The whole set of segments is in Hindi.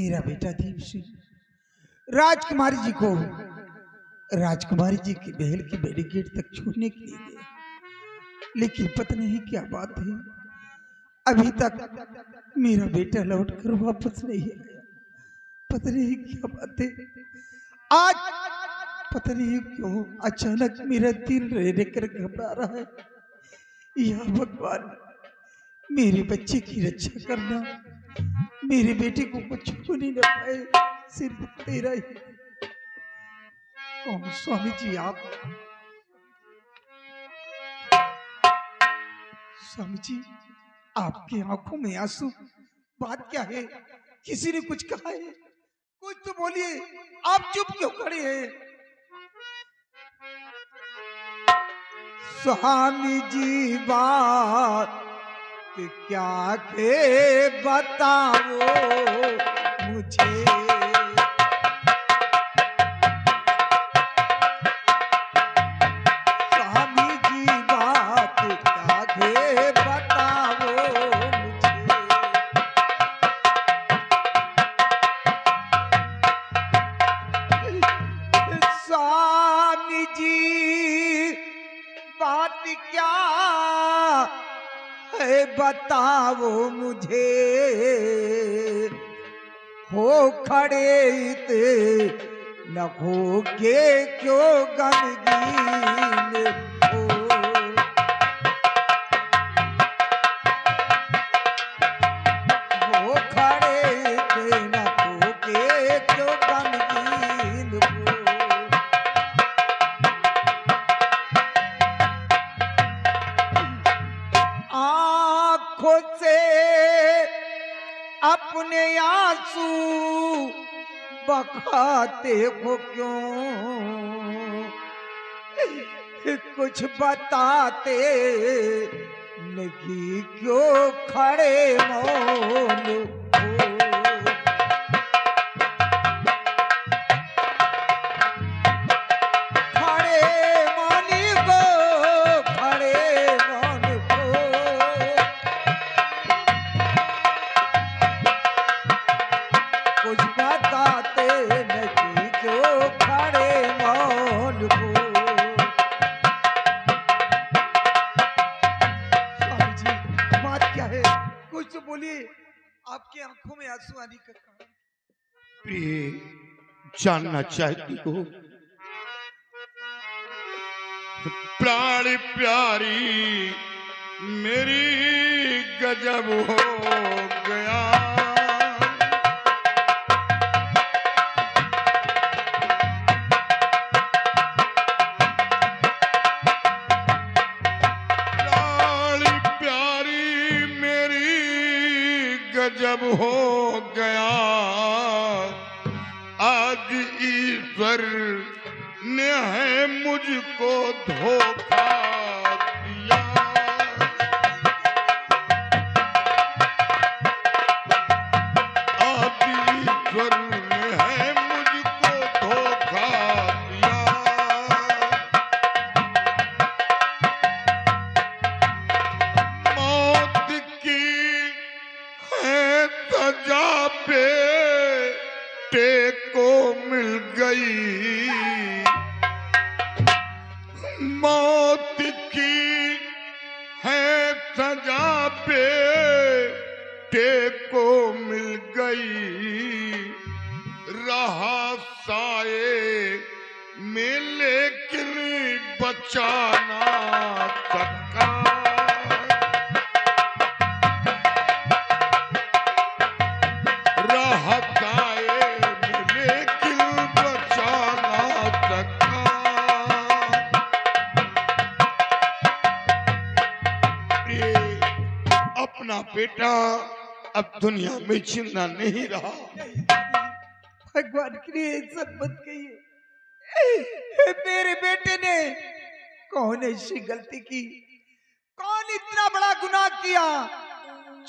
मेरा बेटा दीप सिंह राजकुमारी जी को राजकुमारी जी की महल की बैरिकेड तक छोड़ने के लिए गया, लेकिन पता नहीं क्या बात है, अभी तक मेरा बेटा लौट कर वापस नहीं आया। पता नहीं क्या बात है, आज पता नहीं क्यों अचानक मेरा दिल रहने कर घबरा रहा है। या भगवान, मेरे बच्चे की रक्षा करना, मेरे बेटे को कुछ होने न पाए, सिर्फ तेरा ही। कौन स्वामी जी आप? स्वामी जी, आपकी आंखों में आंसू, बात क्या है? किसी ने कुछ कहा है? कुछ तो बोलिए, आप चुप क्यों खड़े हैं? स्वामी जी बात क्या के बताओ मुझे, स्वामी जी बात क्या के बताओ मुझे। स्वामी जी बात क्या है बताओ मुझे, हो खड़े इतने न हो के क्यों गमगीन हो, हो खड़े इतने न हो के क्यों गमगीन हो। आँखों से अपने आंसू बहाते हो क्यों, कुछ बताते नहीं क्यों खड़े मौन हो। आपकी आंखों में आंसू आने का कारण? प्रिय, जानना चाहती हो प्राण प्यारी मेरी गजब हो गया, जब हो गया आज ईश्वर ने है मुझको धोखा दिया, आज ईश्वर ने है मुझको धोखा दिया। मौत की सजा बेटे को मिल गई, मौत की है सजा बेटे को मिल गई, रहा साए में लेकिन बचा ना सका, बेटा अब दुनिया में जिंदा नहीं रहा। भगवान के लिए सब मत कहिए। मेरे बेटे ने कौन ऐसी गलती की, कौन इतना बड़ा गुनाह किया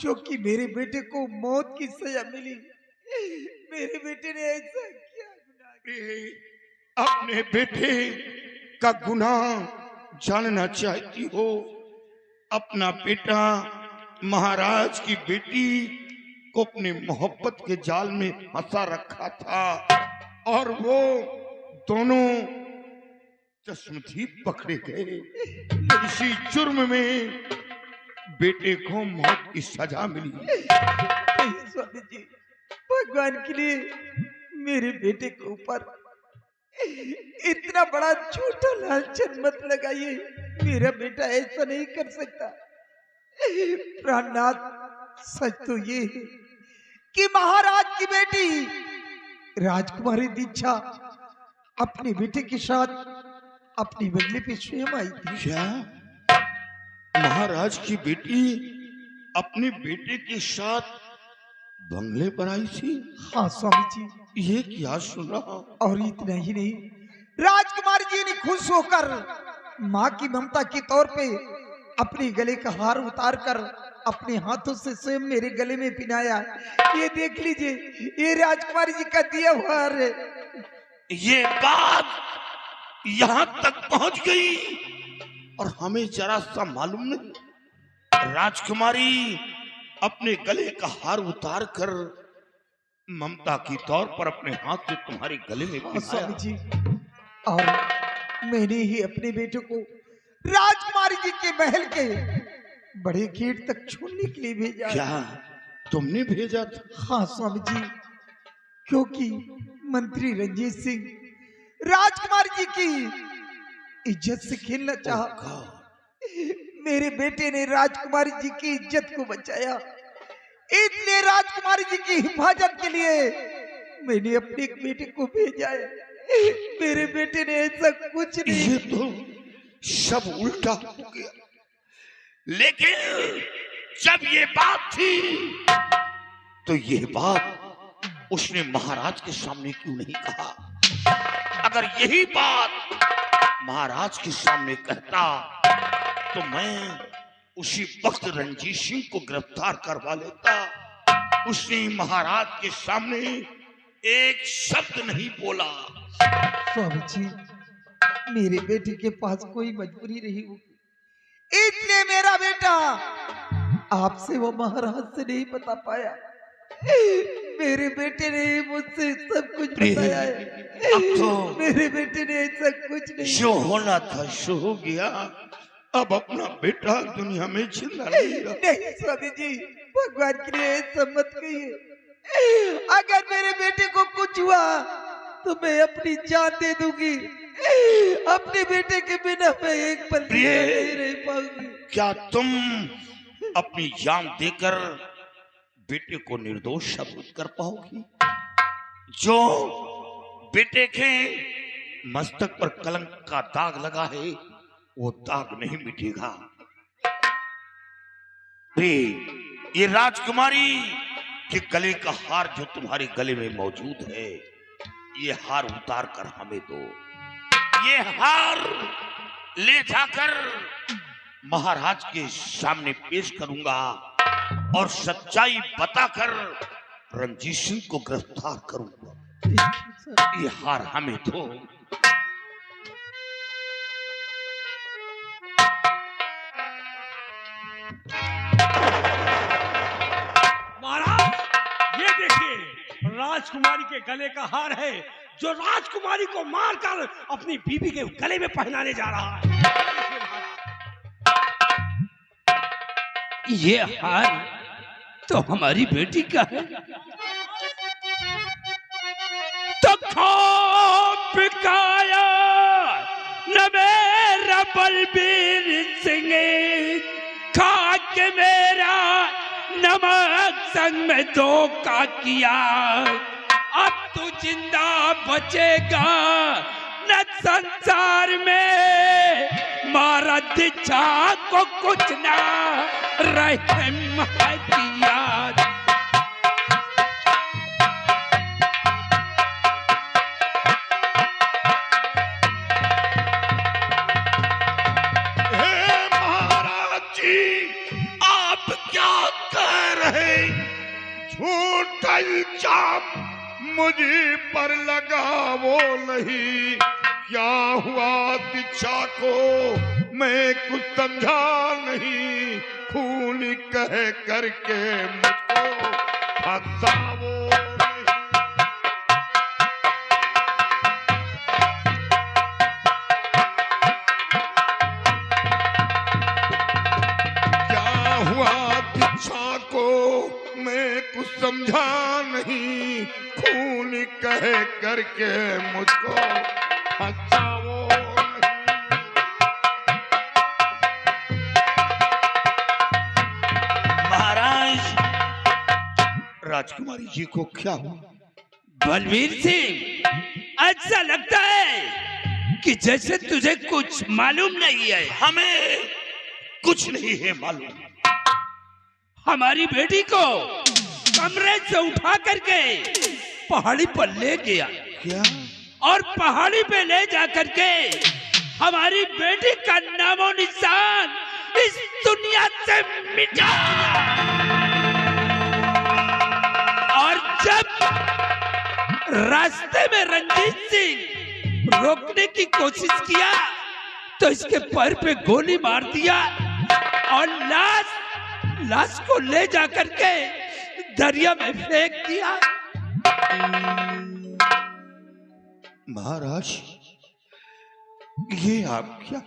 जो कि मेरे बेटे को मौत की सजा मिली? मेरे बेटे ने ऐसा क्या गुनाह किया? अपने बेटे का गुनाह जानना चाहती हो? अपना बेटा महाराज की बेटी को अपनी मोहब्बत के जाल में फंसा रखा था और वो दोनों चश्मदीद पकड़े गए। इसी जुर्म में बेटे को मौत की सजा मिली। स्वामी जी, भगवान के लिए मेरे बेटे के ऊपर इतना बड़ा झूठा लांछन मत लगाइए। मेरा बेटा ऐसा नहीं कर सकता। प्राणनाथ, सच तो ये है कि महाराज की बेटी राजकुमारी दीक्षा अपने बेटे के साथ अपनी बंगले पे स्वयं आई थी। क्या महाराज की बेटी अपने बेटे के साथ बंगले पर आई थी? हाँ स्वामी जी, ये क्या सुना? और इतना ही नहीं, राजकुमारी जी ने खुश होकर माँ की ममता के तौर पे अपने गले का हार उतार कर अपने हाथों से स्वयं मेरे गले में पिनाया। ये देख लीजिए, ये राजकुमारी जी का दिया हुआ हार है। ये बात यहाँ तक पहुंच गई और हमें जरा सा मालूम नहीं। राजकुमारी अपने गले का हार उतार कर ममता की तौर पर अपने हाथ से तुम्हारे गले में पिनाया। स्वामी जी, और मैंने ही अपने बेटे को राजकुमारी जी के महल के बड़े गेट तक छोड़ने के लिए भेजा। क्या तुमने भेजा था? हाँ स्वामी जी, क्योंकि मंत्री रंजीत सिंह राजकुमारी जी की इज्जत से खेलना चाहा। मेरे बेटे ने राजकुमारी जी की इज्जत को बचाया, इसलिए राजकुमारी जी की हिफाजत के लिए मैंने अपने बेटे को भेजा है। मेरे बेटे ने ऐसा कुछ नहीं। ये तो सब उल्टा हो गया। लेकिन जब ये बात थी तो ये बात उसने महाराज के सामने क्यों नहीं कहा? अगर यही बात महाराज के सामने कहता तो मैं उसी वक्त रंजीत सिंह को गिरफ्तार करवा लेता। उसने महाराज के सामने एक शब्द नहीं बोला। स्वामी जी, मेरे बेटे के पास कोई मजबूरी नहीं होगी, इसलिए मेरा बेटा आपसे वो महाराज से नहीं बता पाया। मेरे बेटे ने मुझसे सब कुछ बताया है। अब तो मेरे बेटे ने ऐसा कुछ नहीं। जो होना था सो हो गया। अब अपना बेटा दुनिया में जिंदा नहीं रहा। नहीं स्वामी जी, भगवान के लिए ऐसा मत कहिए। अगर मेरे बेटे को कुछ हुआ तो मैं अपनी जान दे दूंगी। अपने बेटे के बिना मैं एक पल भी नहीं रह पाऊंगी। क्या तुम अपनी जान देकर बेटे को निर्दोष साबित कर पाओगी? जो बेटे के मस्तक पर कलंक का दाग लगा है वो दाग नहीं मिटेगा। ये राजकुमारी के गले का हार जो तुम्हारे गले में मौजूद है, ये हार उतार कर हमें दो। ये हार ले जाकर महाराज के सामने पेश करूंगा और सच्चाई बताकर रंजीत सिंह को गिरफ्तार करूंगा। ये हार हमें दो। महाराज, ये देखिए, राजकुमारी के गले का हार है जो राजकुमारी को मारकर अपनी बीबी के गले में पहनाने जा रहा है। ये हार तो हमारी बेटी का है। तो खौफ काया न मेरा बलबीर सिंह, खाक मेरा नमक संग में धोखा किया। अब तू जिंदा बचेगा न संसार में, मारा दीक्षा को कुछ ना रहे याद। महाराज जी, आप क्या कह रहे? झूठा इल्जाम मुझे पर लगा वो नहीं। क्या हुआ दीक्षा को मैं कुछ समझा नहीं। खून कह करके मुझको फसाओ क्या हुआ दीक्षा को मैं कुछ समझा नहीं, खून कह करके मुझको फसाओ राजकुमारी जी को क्या हुआ? बलवीर सिंह, ऐसा लगता है कि जैसे तुझे कुछ मालूम नहीं है। हमें कुछ नहीं है मालूम। हमारी बेटी को कमरे से उठा करके पहाड़ी पर ले गया। क्या? और पहाड़ी पे ले जा करके हमारी बेटी का नामो निशान इस दुनिया से मिटा दिया। और जब रास्ते में रंजीत सिंह रोकने की कोशिश किया तो इसके पैर पे गोली मार दिया और लाश को ले जा करके दरिया में फेंक दिया। महाराज, ये आप क्या?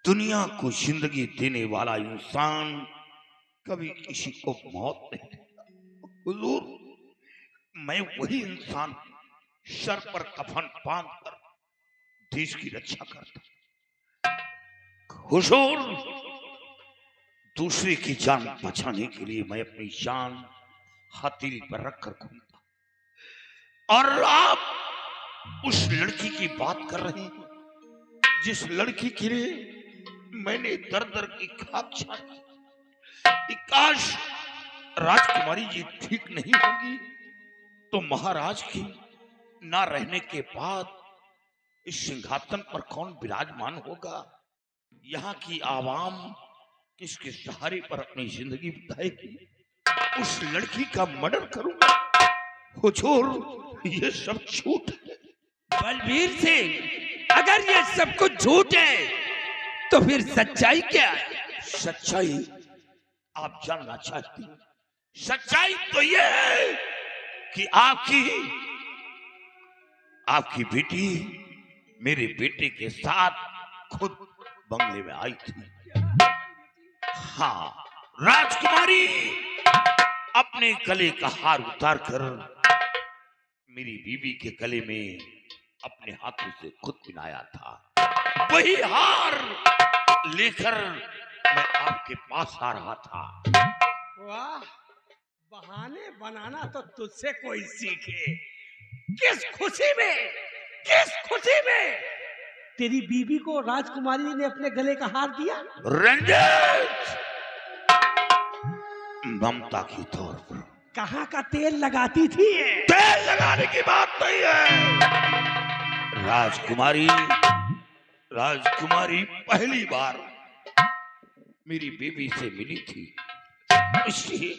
दुनिया को जिंदगी देने वाला इंसान कभी किसी को मौत नहीं देता। हुजूर, मैं वही इंसान सर पर कफन बांध कर देश की रक्षा करता। हुजूर, दूसरे की जान बचाने के लिए मैं अपनी जान हथेली पर रखकर घूमता। और आप उस लड़की की बात कर रहे हैं जिस लड़की के लिए मैंने दर दर की खाक छानी। काश राजकुमारी जी ठीक नहीं होगी तो महाराज की ना रहने के बाद इस सिंहासन पर कौन विराजमान होगा? यहाँ की आवाम किसके सहारे पर अपनी जिंदगी बिताएगी? उस लड़की का मर्डर करूंगा। हुजूर, ये सब झूठ है। बलवीर सिंह, अगर ये सब कुछ झूठ है तो फिर सच्चाई क्या है? सच्चाई आप जानना चाहती हैं? सच्चाई तो ये है कि आपकी बेटी मेरे बेटे के साथ खुद बंगले में आई थी। हाँ, राजकुमारी अपने गले का हार उतार कर मेरी बीवी के गले में अपने हाथों से खुद पहनाया था। वही हार लेकर मैं आपके पास आ रहा था। वाह, बहाने बनाना तो तुझसे कोई सीखे। किस खुशी में तेरी बीबी को राजकुमारी ने अपने गले का हार दिया? रंजीत, ममता की तौर पर। कहाँ का तेल लगाती थी? तेल लगाने की बात नहीं है। राजकुमारी पहली बार मेरी बीवी से मिली थी, इसलिए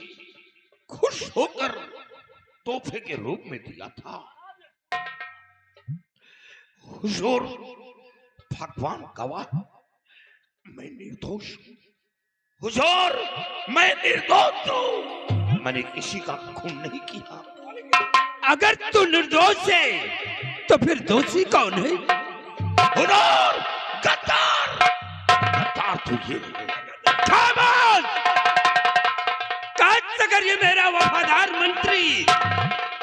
खुश होकर तोहफे के रूप में दिया था। हुजूर, भगवान गवाह, मैं निर्दोष हूं। हुजूर, मैं निर्दोष हूं। मैंने किसी का खून नहीं किया। अगर तू निर्दोष है तो फिर दोषी कौन है? हुजूर, गद्दार तू ये है। खामोश! काश अगर ये मेरा वफादार मंत्री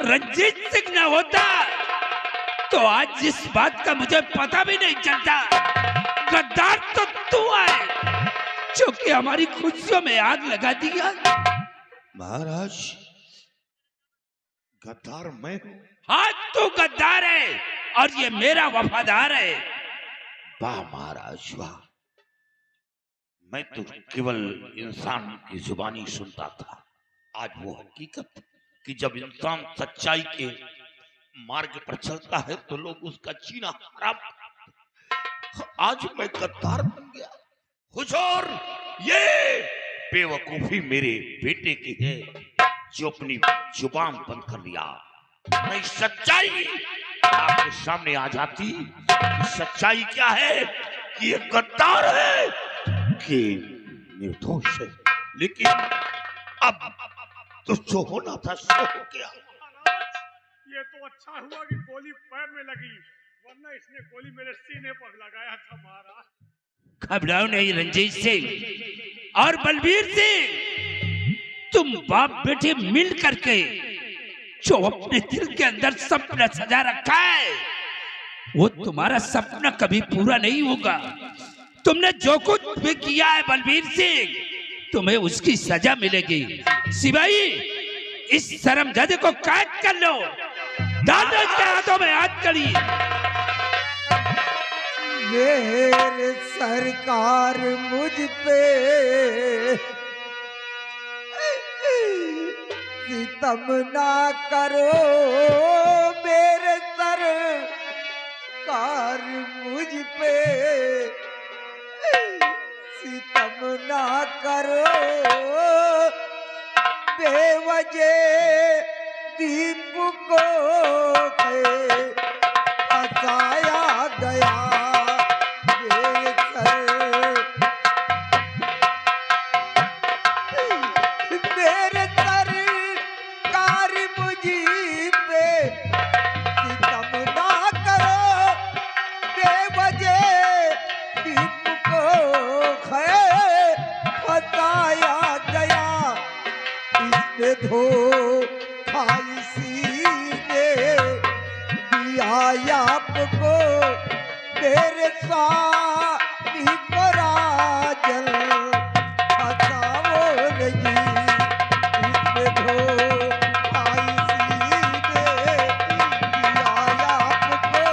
रंजीत सिंह न होता तो आज इस बात का मुझे पता भी नहीं चलता। गद्दार तो तू है जो कि हमारी खुशियों में आग लगा दिया। महाराज, गद्दार मैं हूं? हाँ, तू गद्दार है और ये मेरा वफादार है। वाह महाराज वाह, मैं तो केवल इंसान की जुबानी सुनता था। आज वो हकीकत कि जब इंसान सच्चाई के मार्ग पर चलता है तो लोग उसका जीना हराम। आज मैं गद्दार बन गया। हुजूर, ये बेवकूफी मेरे बेटे की है जो अपनी जुबान बंद कर लिया। मैं सच्चाई आपके सामने आ जाती। सच्चाई क्या है कि ये गद्दार है कि निर्दोष है। लेकिन अब तो जो होना था सो हो गया। महाराज, ये तो अच्छा हुआ कि गोली पैर में लगी, वरना इसने गोली मेरे सीने पर लगाया था महाराज। घबराओ नहीं रंजीत सिंह और बलबीर सिंह, तुम बाप बेटे मिल करके जो अपने दिल के अंदर सपना सजा रखा है वो तुम्हारा सपना कभी पूरा नहीं होगा। तुमने जो कुछ भी किया है बलबीर सिंह, तुम्हें उसकी सजा मिलेगी। सिपाही, इस शर्मजादे को कैद कर लो, डाल दो इसके हाथों में हाथ कड़ी। मेरे सरकार मुझ पे सितम ना करो, मेरे सरकार मुझ पे सितम ना करो, बेवजह दीप को फंसाया गया। आपको मेरे स्वामी को राजल बताओ नहीं, इसमें धोखाई सीधे दिया आपको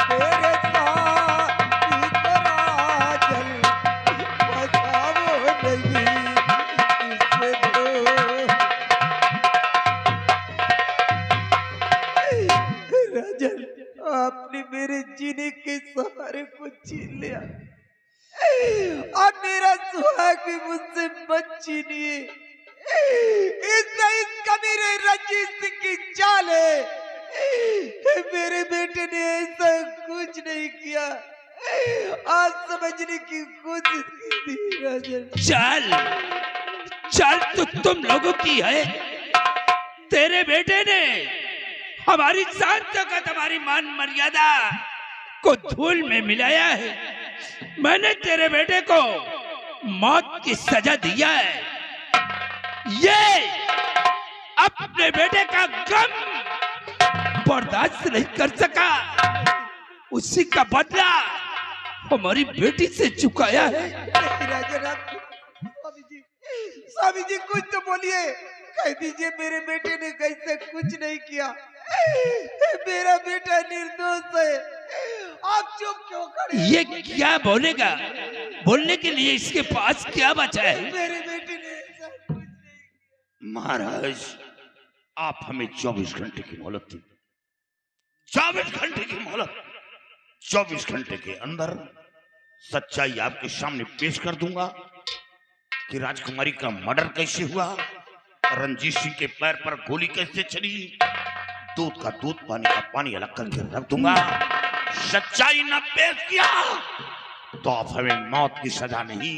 मेरे स्वामी को राजल बताओ नहीं, इसमें राजल आपने मेरे जीने के सहारे को छीन लिया और मेरा सुहाग भी मुझसे मत छीनिए। इस कबीरे रंजीत सिंह की चाल है। मेरे बेटे ने ऐसा कुछ नहीं किया, आज समझने की कोशिश की थी राजन। चाल चाल तो तुम लोगों की है। तेरे बेटे ने हमारी शांति का, तुम्हारी मान मर्यादा को धूल में मिलाया है। मैंने तेरे बेटे को मौत की सजा दिया है। ये अपने बेटे का गम बर्दाश्त नहीं कर सका, उसी का बदला हमारी बेटी से चुकाया है। स्वामी जी कुछ तो बोलिए, कह दीजिए मेरे बेटे ने कैसे कुछ नहीं किया, मेरा बेटा निर्दोष है, आप चुप क्यों खड़े? ये क्या बोलेगा? बोलने के लिए इसके पास क्या बचा है? मेरे बेटे ने ऐसा कुछ नहीं किया। महाराज, आप हमें 24 घंटे की मोहलत दी, 24 घंटे की मोहलत। 24 घंटे के अंदर सच्चाई आपके सामने पेश कर दूंगा कि राजकुमारी का मर्डर कैसे हुआ, रंजीत सिंह के पैर पर गोली कैसे चली, दूध का दूध पानी का पानी अलग करके रख दूंगा। सच्चाई न पेश किया तो आप हमें मौत की सजा नहीं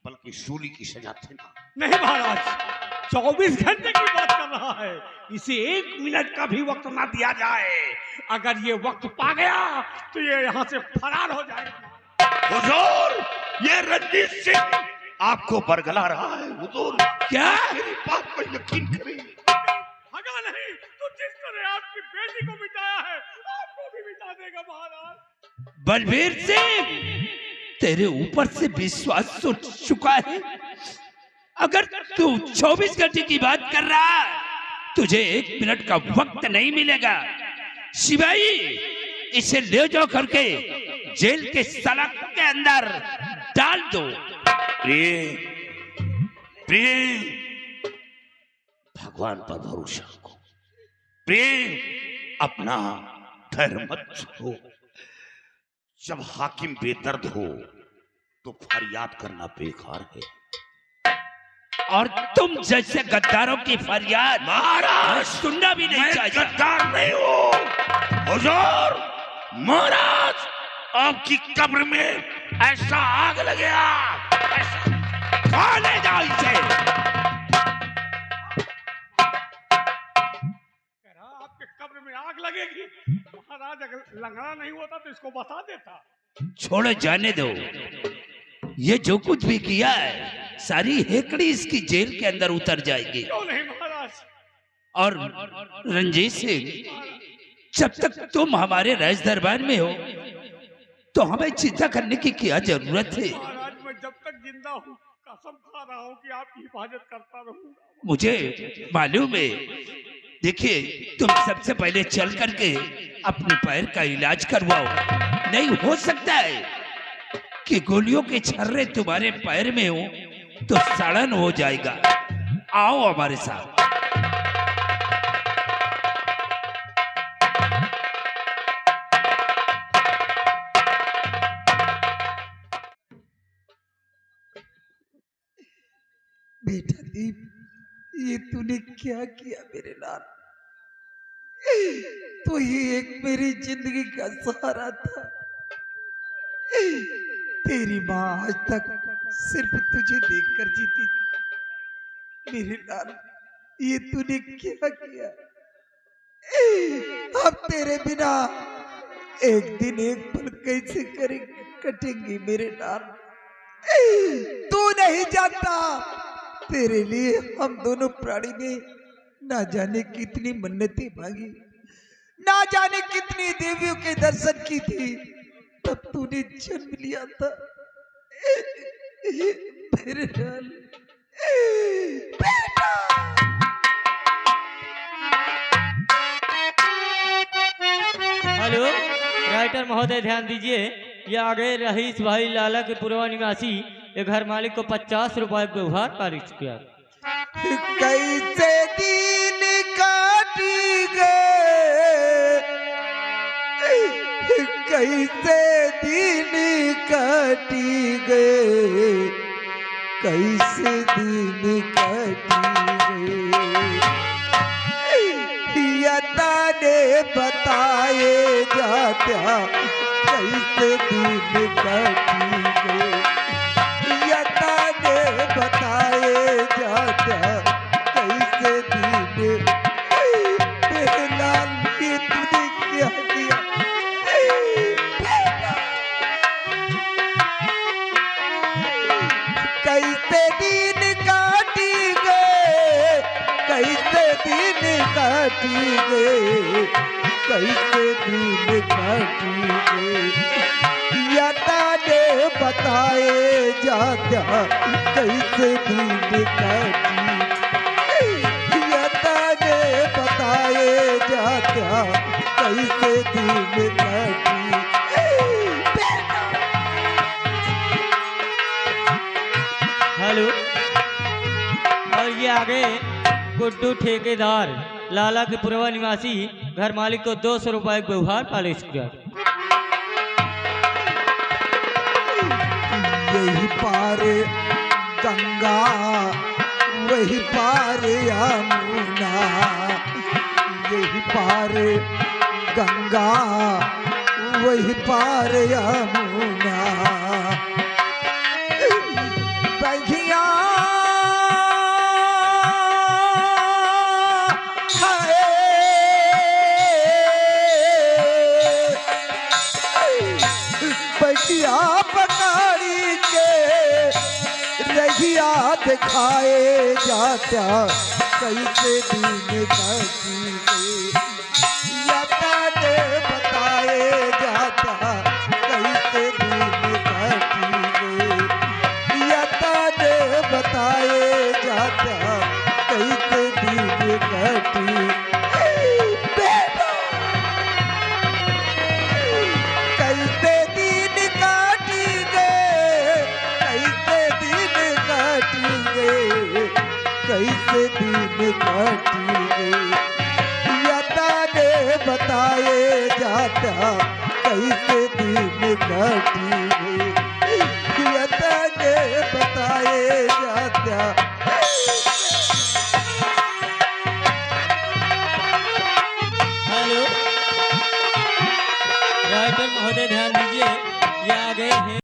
बल्कि सूली की सजा देना। नहीं महाराज, 24 घंटे की बात कर रहा है, इसे 1 मिनट का भी वक्त ना दिया जाए। अगर ये वक्त पा गया तो ये यहाँ से फरार हो जाएगा। हुजूर, ये रंजीत सिंह आपको बरगला रहा है। हुजूर, क्या? मेरी बात पर यकीन करें। भगा नहीं तो जिस तरह आपकी बेटी को मिटाया है आपको भी मिटा देगा महाराज। बलबीर सिंह, तेरे ऊपर से विश्वास उठ चुका है। अगर तू 24 घंटे की बात कर रहा, तुझे 1 मिनट का वक्त नहीं मिलेगा। सिपाही, इसे ले जाओ करके जेल के सड़क के अंदर डाल दो। प्रिय प्रिय, भगवान पर भरोसा रखो। प्रिय, अपना धैर्य मत छोड़ो। जब हाकिम बेदर्द हो तो फरियाद करना बेकार है। और तुम जैसे गद्दारों की फरियाद महाराज सुनना भी नहीं चाहिए। गद्दार नहीं हो हुजूर। महाराज, आपकी कब्र में ऐसा आग लगेगा, ऐसा। ले जाओ इसे। लगेगी। महाराज अगर लंगड़ा नहीं होता तो इसको बता देता। छोड़ो, जाने दो। ये जो कुछ भी किया है सारी हेकड़ी इसकी जेल के अंदर उतर जाएगी। क्यों नहीं महाराज? और रंजीत सिंह, जब तक तुम हमारे राज दरबार में हो तो हमें चिंता करने की क्या जरूरत है? महाराज मैं जब तक जिंदा हूँ कसम खा रहा हूँ कि आपकी हिफाजत करता रहूंगा। मुझे मालूम है। देखिए, तुम सबसे पहले चल करके अपने पैर का इलाज करवाओ। नहीं हो सकता है कि गोलियों के छर्रे तुम्हारे पैर में हो तो सड़न हो जाएगा। आओ हमारे साथ। बेटा दीप, ये तूने क्या किया मेरे लाल? तो ये एक मेरी जिंदगी का सहारा था। तेरी माँ आज तक सिर्फ तुझे देखकर जीती थी। मेरे लाल, ये तूने क्या किया? अब तेरे बिना एक दिन एक पल कैसे कटेंगे मेरे लाल? तू नहीं जानता, तेरे लिए हम दोनों प्राणी ने ना जाने कितनी मन्नतें मांगी, ना जाने कितनी देवियों के दर्शन की थी, तब तूने जन्म लिया था मेरे लाल। बेटा हेलो राइटर महोदय, ध्यान दीजिए। ये आगे रईस भाई लाला के पूर्वा निवासी ये घर मालिक को 50 रुपए व्यवहार पारित किया। कैसे दिन काटी गए, कैसे दिन काटी गए, कैसे दिन काटी गए। यता ने बताए जाता कैसे दिन काटी गए। यता ने बताए जाता कैसे दिन। मेरे लाल, ये तूने क्या किया? कैसे दिन काटी गए, कैसे दिन काटी गए, कैसे दिन काटी गए। यता ने बताए जाता कैसे दिन काटी। यता ने बताए जाता कैसे दिन काटी। हेलो, और ये आगे गुड्डू ठेकेदार लाला के पूर्वा निवासी घर मालिक को 200 रुपए व्यवहार पारित किया। यही पार गंगा, वही पार यमुना, यही पार गंगा, वही पार यमुना। बगिया बगिया पकारी के रहिया दिखाए जाता कैसे दिन काटी गए। यता ने बताए जाता कैसे दिन काटी गए। यता ने बताए जाता कैसे दिन काटी। कैसे दिन काटी गए, कैसे दिन काटी गए, कैसे दिन काटी गए। यता ने बताए जाता कैसे दिन काटी गए। यता ने बताए जाता। हेलो राइटर महोदय, ध्यान दीजिए।